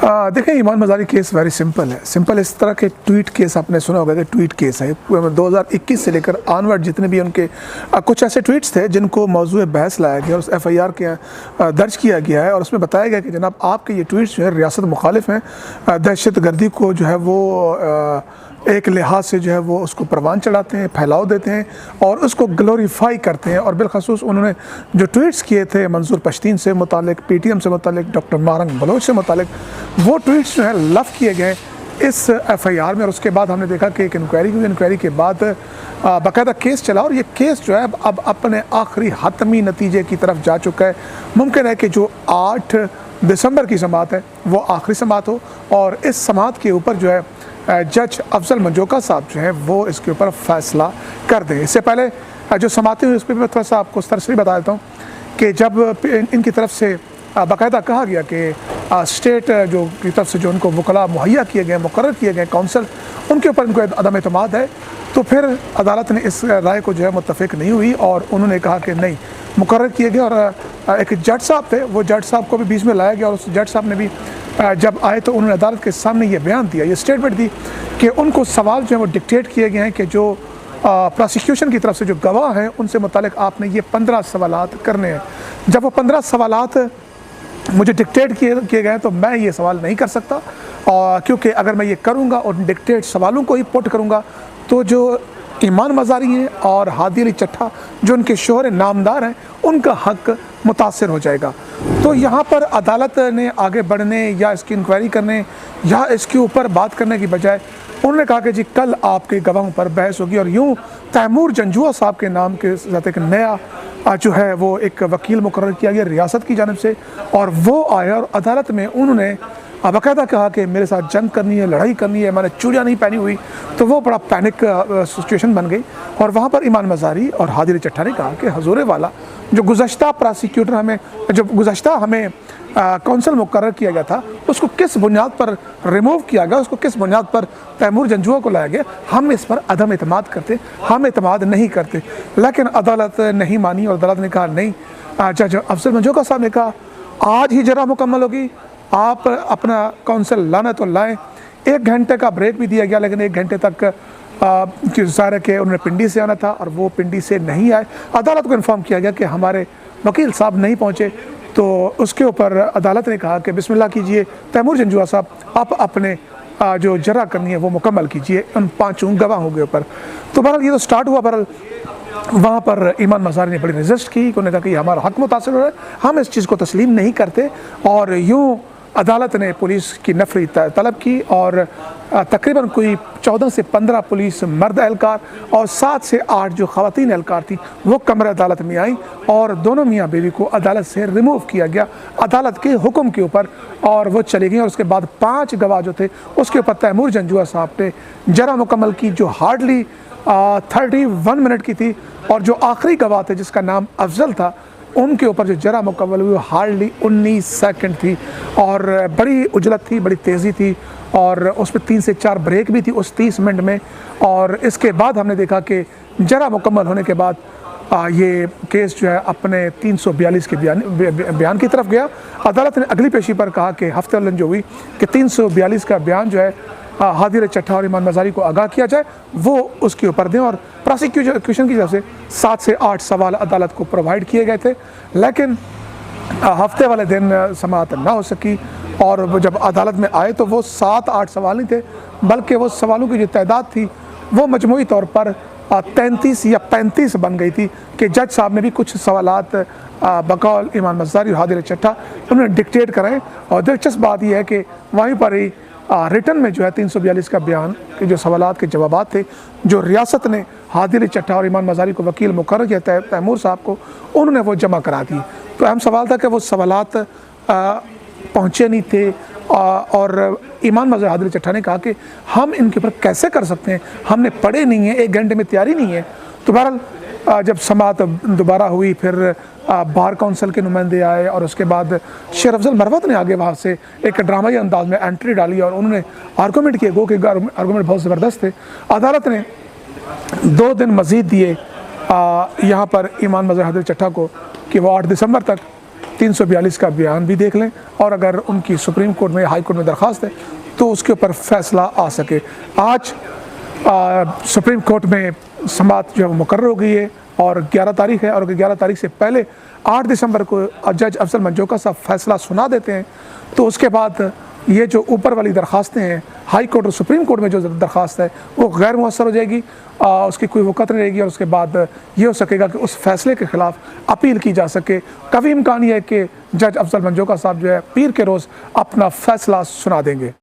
देखें, ईमान Mazari case very simple है। Simple इस तरह के ट्वीट केस आपने सुना होगा कि ट्वीट केस है। 2021 से लेकर ऑनवर्ड जितने भी उनके कुछ ऐसे ट्वीट्स थे जिनको मौजूद बहस लाया गया और उस FIR के दर्ज किया गया है और उसमें बताया गया कि जनाब आपके ये ट्वीट्स जो है रियासत मुखालिफ हैं, दहशत गर्दी को जो है वो एक लिहाज से जो है वो उसको परवान चढ़ाते हैं, फैलाव देते हैं और उसको ग्लोरीफाई करते हैं। और बिलखसूस उन्होंने जो ट्वीट्स किए थे मंसूर पश्तीन से मुतालिक, PTM से मुतालिक, डॉक्टर मारंग बलोच से मुतालिक, वो ट्वीट्स जो है लफ किए गए इस FIR में। और उसके बाद हमने देखा कि एक इंक्वायरी हुई, इंक्वायरी के बाद बाकायदा केस चला और ये केस जो है अब अपने आखिरी हतमी नतीजे की तरफ जा चुका है। मुमकिन है कि जो 8 दिसंबर की समाअत है वो आखिरी समाअत हो और इस समाअत के ऊपर जो है जज अफजल मंजोका साहब जो है वो इसके ऊपर फैसला कर दें। इससे पहले जो समाअतें हुई उस पर मैं थोड़ा सा आपको सरसरी बता देता हूँ कि जब इनकी तरफ से बाकायदा कहा गया कि स्टेट जो की तरफ से जो उनको वकला मुहैया किए गए, मुकर्रर किए गए काउंसिल, उनके ऊपर इनको अदम एतमाद है, तो फिर अदालत ने इस राय को जो है मुत्तफिक नहीं हुई और उन्होंने कहा कि नहीं, मुकर्रर किए गए। और एक जज साहब थे, वो जज साहब को भी बीच में लाया गया और उस जज साहब ने भी जब आए तो उन्होंने अदालत के सामने ये बयान दिया, ये स्टेटमेंट दी कि उनको सवाल जो है वो डिक्टेट किए गए हैं कि जो प्रोसिक्यूशन की तरफ से जो गवाह हैं उनसे मुतालिक आपने ये 15 सवालात करने हैं। जब वो 15 सवालात मुझे डिक्टेट किए गए तो मैं ये सवाल नहीं कर सकता, और क्योंकि अगर मैं ये करूँगा और डिक्टेट सवालों को ही पुट करूँगा तो जो ईमान मज़ारी हैं और हादी अली चट्ठा जो उनके शोहर नामदार हैं उनका हक मुतासर हो जाएगा। तो यहाँ पर अदालत ने आगे बढ़ने या इसकी इंक्वायरी करने या इसके ऊपर बात करने की बजाय उन्होंने कहा कि जी कल आपके गवाहों पर बहस होगी और यूँ तैमूर जंजुआ साहब के नाम के साथ एक नया जो है वो एक वकील मुकर्रर किया गया रियासत की जानिब से, और वो आया और अदालत में उन्होंने बाकायदा कहा कि मेरे साथ जंग करनी है, लड़ाई करनी है, मैंने चूड़ियाँ नहीं पहनी हुई। तो वो बड़ा पैनिक सिचुएशन बन गई और वहाँ पर ईमान मज़ारी और हादी अली चट्ठा ने कहा कि हजूर वाला जो गुज़श्ता प्रोसिक्यूटर हमें जो गुज़श्ता हमें काउंसिल मुकर्रर किया गया था उसको किस बुनियाद पर रिमूव किया गया, उसको किस बुनियाद पर तैमूर जंजुआ को लाया गया, हम इस पर अदम एतमाद करते, हम एतमाद नहीं करते। लेकिन अदालत नहीं मानी और अदालत ने कहा नहीं, जज अफजल मंजोका साहब ने कहा आज ही जरा मुकम्मल होगी, आप अपना काउंसिल लाना तो लाएँ। 1 घंटे का ब्रेक भी दिया गया लेकिन 1 घंटे तक सारे के उन्होंने पिंडी से आना था और वो पिंडी से नहीं आए। अदालत को इन्फॉर्म किया गया कि हमारे वकील साहब नहीं पहुँचे, तो उसके ऊपर अदालत ने कहा कि बिस्मिल्लाह कीजिए तैमूर जंजुआ साहब, आप अपने जो जरा करनी है वो मुकम्मल कीजिए उन 5 गवाहों के ऊपर। तो बहरहाल ये तो स्टार्ट हुआ। बहरहाल वहाँ पर ईमान मज़ारी ने बड़ी रेजिस्ट की, उन्होंने कहा कि हमारा हक मुतासिर हो रहा है, हम इस चीज़ को तस्लीम नहीं करते। और यूँ अदालत ने पुलिस की नफरी तलब की और तकरीबन कोई 14 से 15 पुलिस मर्द एहलकार और 7 से 8 जो ख़वातीन एहलकार थी वो कमरे अदालत में आई और दोनों मियाँ बीवी को अदालत से रिमूव किया गया अदालत के हुक्म के ऊपर और वो चली गई। और उसके बाद 5 गवाह जो थे उसके ऊपर तैमूर जंजुआ साहब ने जरा मुकम्मल की जो हार्डली 31 मिनट की थी और जो आखिरी गवाह थे जिसका नाम अफजल था उनके ऊपर जो जरा मुकम्मल हुई वो हार्डली 19 सेकंड थी और बड़ी उजलत थी, बड़ी तेज़ी थी और उसमें 3 से 4 ब्रेक भी थी उस 30 मिनट में। और इसके बाद हमने देखा कि जरा मुकम्मल होने के बाद ये केस जो है अपने 342 के बयान की तरफ गया। अदालत ने अगली पेशी पर कहा कि हफ्ते वालन जो हुई कि 342 का बयान जो है हादी अली चट्ठा और ईमान मज़ारी को आगाह किया जाए वो उसके ऊपर दें। और प्रोसिक्यूशन की तरफ से 7 से 8 सवाल अदालत को प्रोवाइड किए गए थे लेकिन हफ्ते वाले दिन समाअत ना हो सकी और वो जब अदालत में आए तो वो 7-8 सवाल नहीं थे बल्कि वो सवालों की जो तादाद थी वो मजमूई तौर पर 33 या 35 बन गई थी कि जज साहब ने भी कुछ सवालात बकौल ईमान मज़ारी और हादी अली चट्ठा उन्होंने डिक्टेट कराए। और दिलचस्प बात यह है कि वहीं पर ही रिटर्न में जो है 342 का बयान के जो सवालात के जवाबात थे जो रियासत ने हादी अली चट्ठा और ईमान मज़ारी को वकील मुकर्रर किया तैमूर साहब को उन्होंने वो जमा करा दी। तो अहम सवाल था कि वो सवालात पहुँचे नहीं थे और ईमान मज़ारी हादी अली चट्ठा ने कहा कि हम इनके ऊपर कैसे कर सकते हैं, हमने पढ़े नहीं है, 1 घंटे में तैयारी नहीं है। तो बहरहाल जब समाअत दोबारा हुई फिर बार काउंसिल के नुमाइंदे आए और उसके बाद शेर अफजल मरवत ने आगे वहाँ से एक ड्रामाई अंदाज में एंट्री डाली और उन्होंने आर्गूमेंट किए, गो के आर्गूमेंट बहुत ज़बरदस्त थे। अदालत ने 2 दिन मज़ीद दिए यहाँ पर ईमान मज़ारी हादी अली चट्ठा को कि वो 8 दिसंबर तक 342 का बयान भी देख लें, और अगर उनकी सुप्रीम कोर्ट में, हाई कोर्ट में दरख्वास्त है तो उसके ऊपर फैसला आ सके। आज सुप्रीम कोर्ट में समाअत जो है मुकर्रर हो गई है और 11 तारीख है, और 11 तारीख से पहले 8 दिसंबर को जज अफजल मंजोका साहब फैसला सुना देते हैं, तो उसके बाद ये जो ऊपर वाली दरख्वास्तें हैं हाई कोर्ट और सुप्रीम कोर्ट में जो दरख्वास्त है वो गैर मुअस्सर हो जाएगी, उसकी कोई वक़्त नहीं रहेगी, और उसके बाद ये हो सकेगा कि उस फैसले के ख़िलाफ़ अपील की जा सके। कभी इम्कान ये है कि जज अफजल मंजोका साहब जो है पीर के रोज़ अपना फ़ैसला सुना देंगे।